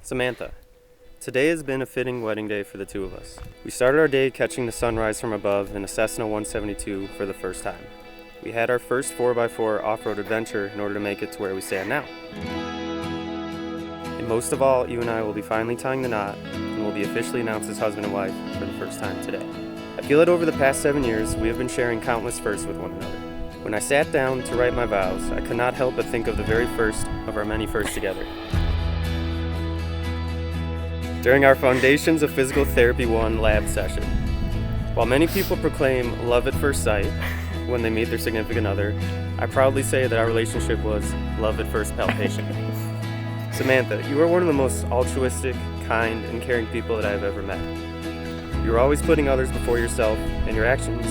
Samantha, today has been a fitting wedding day for the two of us. We started our day catching the sunrise from above in a Cessna 172 for the first time. We had our first 4x4 off-road adventure in order to make it to where we stand now. And most of all, you and I will be finally tying the knot and will be officially announced as husband and wife for the first time today. I feel that over the past 7 years, we have been sharing countless firsts with one another. When I sat down to write my vows, I could not help but think of the very first of our many firsts together. During our Foundations of Physical Therapy 1 lab session. While many people proclaim love at first sight when they meet their significant other, I proudly say that our relationship was love at first palpation. Samantha, you are one of the most altruistic, kind, and caring people that I have ever met. You are always putting others before yourself, and your actions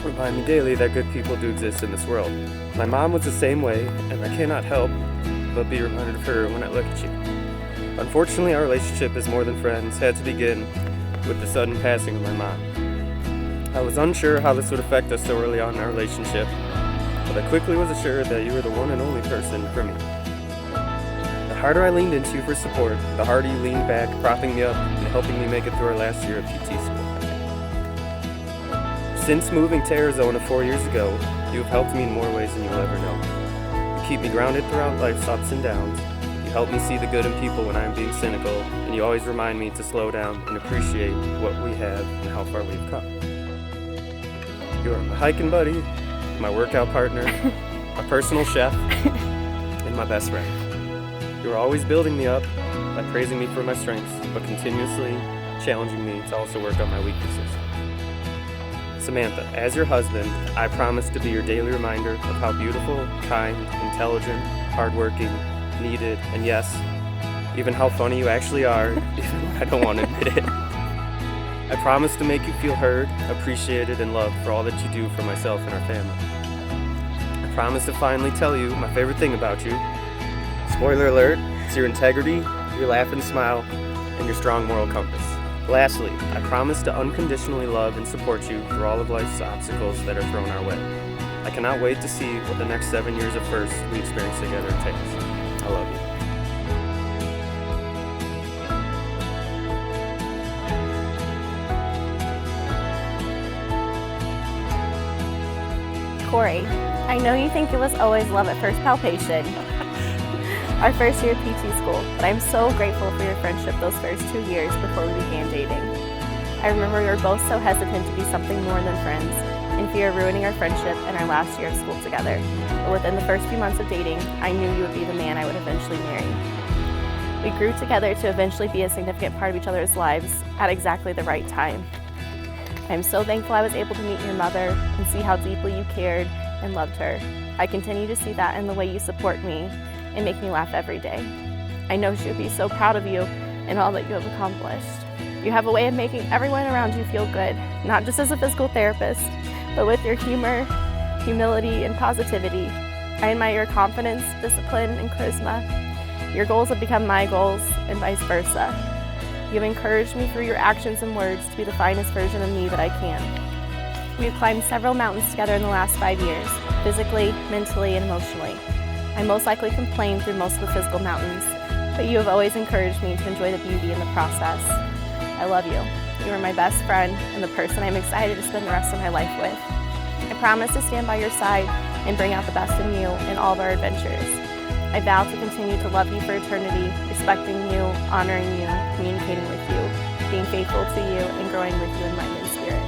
remind me daily that good people do exist in this world. My mom was the same way, and I cannot help but be reminded of her when I look at you. Unfortunately, our relationship as more than friends had to begin with the sudden passing of my mom. I was unsure how this would affect us so early on in our relationship, but I quickly was assured that you were the one and only person for me. The harder I leaned into you for support, the harder you leaned back, propping me up and helping me make it through our last year of PT school. Since moving to Arizona 4 years ago, you have helped me in more ways than you'll ever know. You keep me grounded throughout life's ups and downs. You help me see the good in people when I am being cynical, and you always remind me to slow down and appreciate what we have and how far we've come. You are my hiking buddy, my workout partner, my personal chef, and my best friend. You are always building me up by praising me for my strengths, but continuously challenging me to also work on my weaknesses. Samantha, as your husband, I promise to be your daily reminder of how beautiful, kind, intelligent, hardworking, needed, and yes, even how funny you actually are, even when I don't want to admit it. I promise to make you feel heard, appreciated, and loved for all that you do for myself and our family. I promise to finally tell you my favorite thing about you. Spoiler alert, it's your integrity, your laugh and smile, and your strong moral compass. Lastly, I promise to unconditionally love and support you through all of life's obstacles that are thrown our way. I cannot wait to see what the next 7 years of firsts we experience together entails. I love you. Cory, I know you think it was always love at first palpation, our first year of PT school, but I'm so grateful for your friendship those first 2 years before we began dating. I remember we were both so hesitant to be something more than friends, in fear of ruining our friendship and our last year of school together. But within the first few months of dating, I knew you would be the man I would eventually marry. We grew together to eventually be a significant part of each other's lives at exactly the right time. I'm so thankful I was able to meet your mother and see how deeply you cared and loved her. I continue to see that in the way you support me and make me laugh every day. I know she would be so proud of you and all that you have accomplished. You have a way of making everyone around you feel good, not just as a physical therapist, but with your humor, humility, and positivity. I admire your confidence, discipline, and charisma. Your goals have become my goals, and vice versa. You have encouraged me through your actions and words to be the finest version of me that I can. We have climbed several mountains together in the last 5 years, physically, mentally, and emotionally. I most likely complained through most of the physical mountains, but you have always encouraged me to enjoy the beauty in the process. I love you. You are my best friend and the person I'm excited to spend the rest of my life with. I promise to stand by your side and bring out the best in you in all of our adventures. I vow to continue to love you for eternity, respecting you, honoring you, communicating with you, being faithful to you, and growing with you in mind and spirit.